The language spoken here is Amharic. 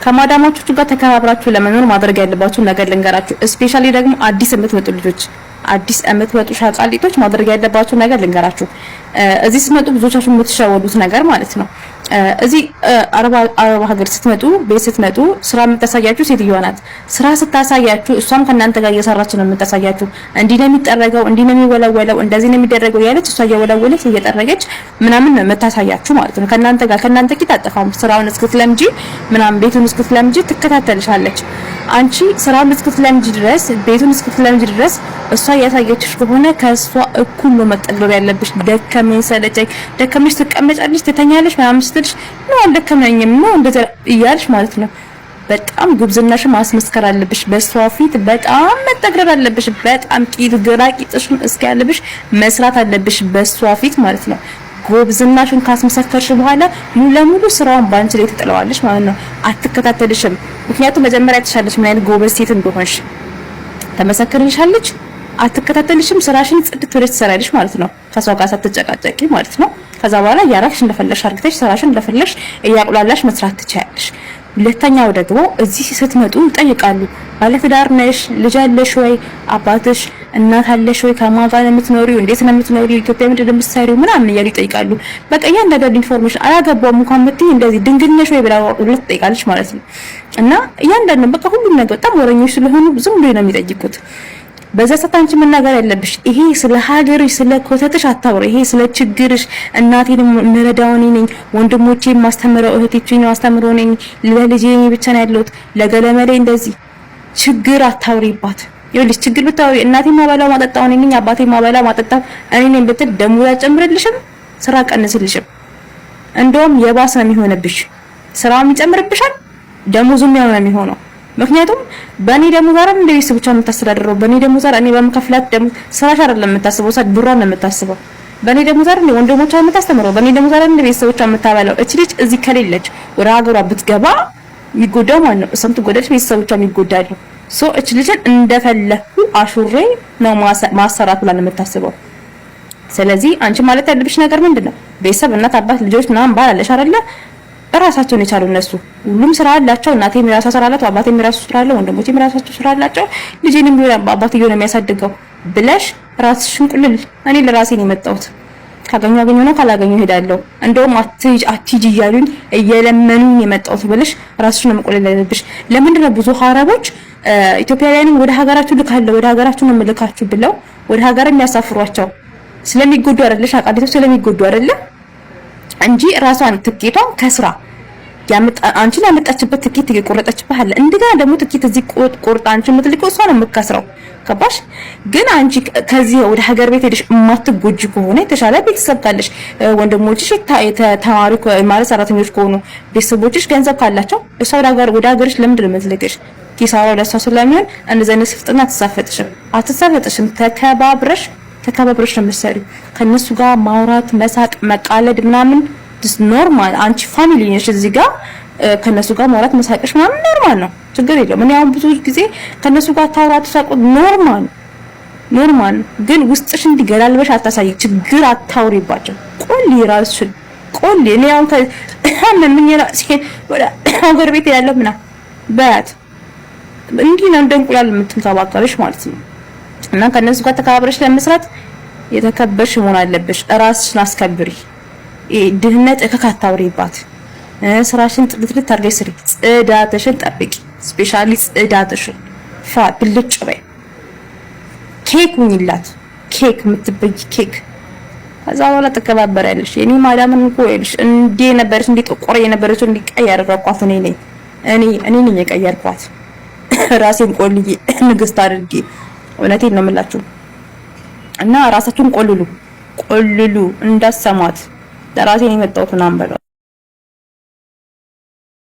ከማዳማቾቹ ጋር ተከባብራችሁ ለመኖር ማድረግ ያለባችሁ ነገር ልንገራችሁ። ስፔሻሊ ደግሞ አዲስ የምትመጡ ልጆች፣ አዲስ የምትመጡ ሻቃሊቶች ማድረግ ያለባችሁ ነገር ልንገራችሁ። እዚህ ስትመጡ ብዙዎቻችሁ የምትሸወዱት ነገር ማለት ነው። እዚህ አረብ ሀገር ስትመጡ ቤት ስትመጡ ስራ የምታሳያችሁ ሴትዮዋ ናት። ስራ ስታሳያችሁ እሷም ከናንተ ጋር እየሰራች ነው የምታሳያችሁ። እንዲህ ነው የሚጠረገው፣ እንዲህ ነው የሚወለወለው፣ እንደዚህ ነው የሚደረገው ያለች እሷ እየወለወለች እየጠረገች ምናምን ነው የምታሳያችሁ ማለት ነው። ከናንተ ቂጥ አጠፋም። ስራውን እስክትለምጂ ምናምን ቤቱን እስክትለምጂ ትከታተልሻለች። አንቺ ስራውን እስክትለምጂ ድረስ ቤቱን እስክትለምጂ ድረስ እሷ ያሳየችሽ ከሆነ ከእሷ እኩል ነው መጠገብ ያለብሽ። ደከመኝ ሰለቸኝ፣ ደከመሽ ትቀመጫለሽ፣ ትተኛለሽ ምናምን ስትልሽ ነው አልደከመኝም ነው እንደዛ እያልሽ ማለት ነው። በጣም ጉብዝናሽ ማስመስከር አለብሽ በሷ ፊት። በጣም መጠግረር አለብሽ። በጣም ቂጥ ግራ ቂጥሽም እስኪ ያለብሽ መስራት አለብሽ በሷ ፊት ማለት ነው። ጉብዝናሽን ካስመሰከርሽ በኋላ ሙሉ ለሙሉ ስራውን ባንቺ ላይ ትጥለዋለሽ ማለት ነው። አትከታተልሽም። ምክንያቱም መጀመሪያ ተሻለሽ ምን አይነት ጎበዝ ሴት እንደሆንሽ ተመሰክርልሻለች። አትከታተልሽም። ስራሽን ጽድት ወደ ትሰራለሽ ማለት ነው። ከሷ ጋር ሳትጨቃጨቂ ማለት ነው። ከዛ በኋላ ያራክሽ እንደፈለሽ አርግተሽ ስራሽን እንደፈለሽ እያቁላላሽ መስራት ትችያለሽ። ሁለተኛው ደግሞ እዚህ ስትመጡ ይጠይቃሉ። ባለትዳር ነሽ? ልጅ አለሽ ወይ? አባትሽ እናት አለሽ ወይ? ከማን ጋር ነው የምትኖሪው? እንዴት ነው የምትኖሪው? ኢትዮጵያ ምንድን ነው የምትሰሪው? ምናምን እያሉ ይጠይቃሉ። በቃ እያንዳንዱ ኢንፎርሜሽን አያገባውም እንኳን ብትይ እንደዚህ ድንግል ነሽ ወይ ብላ ትጠይቃለች ማለት ነው። እና እያንዳንዱ በቃ ሁሉም ነገር በጣም ወረኞች ስለሆኑ ዝም ብሎ ነው የሚጠይቁት። በዛ ሰዓት አንቺ መናገር ያለብሽ ይሄ ስለ ሀገርሽ ስለ ኮተትሽ አታውሪ። ይሄ ስለ ችግርሽ እናቴን ምረዳው እኔ ነኝ፣ ወንድሞቼን ማስተምረው እህቶቼን ማስተምረው እኔ ነኝ፣ ለልጄ እኔ ብቻ ነው ያለሁት፣ ለገለመሌ እንደዚህ ችግር አታውሪባት። ይኸውልሽ ችግር ብታወሪ እናቴን ማበላው ማጠጣው እኔ ነኝ፣ አባቴን ማበላው ማጠጣው እኔ ነኝ ብትል ደሞዝ አይጨምርልሽም፣ ስራ ቀንስልሽም። እንደውም የባሰ ነው የሚሆንብሽ። ስራውም ይጨምርብሻል፣ ደሞዙም ያው ነው የሚሆነው። ምክንያቱም በእኔ ደሞዝ አይደል እንደ ቤተሰቦቿ የምታስተዳድረው። በእኔ ደሞዝ አይደል እኔ በመከፍላት ደሞዝ ስራሽ አይደለም የምታስበው፣ ሰዓት ብሯን ነው የምታስበው። በእኔ ደሞዝ አይደል ወንድሞቿ የምታስተምረው፣ በእኔ ደሞዝ አይደል ቤተሰቦቿ የምታበላው። እቺ ልጅ እዚህ ከሌለች ወደ ሀገሯ ብትገባ የሚጎዳው ማን ነው? እሷም ትጎዳለች፣ ቤተሰቦቿ የሚጎዳሉ። ሶ እቺ ልጅን እንደፈለኩ አሹሬ ነው ማሰራት ብላ ነው የምታስበው። ስለዚህ አንቺ ማለት ያለብሽ ነገር ምንድነው? ቤተሰብ እናት፣ አባት፣ ልጆች ምናምን ባል አለሽ አይደለ? ራሳቸውን የቻሉ እነሱ ሁሉም ስራ አላቸው። እናቴም የራሷ ስራ አላት፣ አባቴም የራሱ ስራ አለው፣ ወንድሞቼም የራሳቸው ስራ አላቸው። ልጄንም ቢሆን አባትየው ነው የሚያሳድገው ብለሽ ራስሽን ቁልል። እኔ ለራሴ ነው የመጣሁት። ካገኘሁ ነው፣ ካላገኘሁ ሄዳለሁ። እንደውም አትሂጂ እያሉኝ እየለመኑኝ የመጣሁት ብለሽ ራስሽን ነው መቆለል ያለብሽ። ለምንድን ነው ብዙ ሀረቦች ኢትዮጵያውያንን ወደ ሀገራችሁ ልካለሁ፣ ወደ ሀገራችሁ ነው የምልካችሁ ብለው ወደ ሀገር የሚያሳፍሯቸው? ስለሚጎዱ አይደለሽ? አቃዲቶች ስለሚጎዱ አይደለ እንጂ ራሷን ትኬቷን ከስራ አንቺን ያመጣችበት ትኬት የቆረጠችበት አለ። እንደገና ደግሞ ትኬት እዚህ ቆርጣ አንቺ የምትልከው እሷ ነው የምትከስረው። ገባሽ? ግን አንቺ ከዚህ ወደ ሀገር ቤት ሄደሽ የማትጎጂ ከሆነ የተሻለ ቤተሰብ ካለሽ፣ ወንድሞችሽ ተማሪ ማለት ሰራተኞች ከሆኑ ቤተሰቦችሽ ገንዘብ ካላቸው እሷ ወደ ሀገርሽ ለምንድን ነው የምትልከሽ? ኪሳራው ለእሷ ስለሚሆን እንደዚህ አይነት ስፍጥና አትሳፈጥሽም። ተከባብረሽ ነው የምትሰሪው። ከነሱ ጋር ማውራት፣ መሳቅ፣ መቃለድ ምናምን ኖርማል። አንቺ ፋሚሊ ነሽ እዚህ ጋር ከነሱ ጋር ማውራት መሳቅሽ ምናምን ኖርማል ነው፣ ችግር የለውም። እኔ አሁን ብዙ ጊዜ ከነሱ ጋር ታውራቱ ሳቁ ኖርማል ነው። ግን ውስጥሽ እንዲገላልበሽ አታሳይ። ችግር አታውሪባቸው። ቆሊ ራስሽን ቆሊ። እኔ አሁን ምን ወደ ሀገር ቤት ያለው ምና በያት እንዲህ ነው እንደንቁላል የምትንከባከብሽ ማለት ነው። እና ከነሱ ጋር ተከባብረሽ ለመስራት የተከበርሽ መሆን አለብሽ። ራስሽን አስከብሪ። ድህነት እከካታውሪባት። ስራሽን ጥልጥልት አድርገሽ ስሪ። ጽዳትሽን ጠብቂ። ስፔሻሊ ጽዳትሽን ብልጭ በይ። ኬክ ሁኚላት። ኬክ የምትበይ ኬክ። ከዛ በኋላ ተከባበሪያለሽ። የኔ ማዳምን እኮ ይልሽ እንዴ ነበርሽ፣ እንዴ ጥቁር የነበረችው እንዴ ቀይ ያደረኳት እኔ ነኝ የቀየርኳት። ራሴን ቆልዬ ንግስት አድርጌ። እውነቴን ነው የምላችሁ። እና ራሳችሁን ቆልሉ እንዳሰማት። ለራሴ ነው የመጣሁት ምናምን በለው።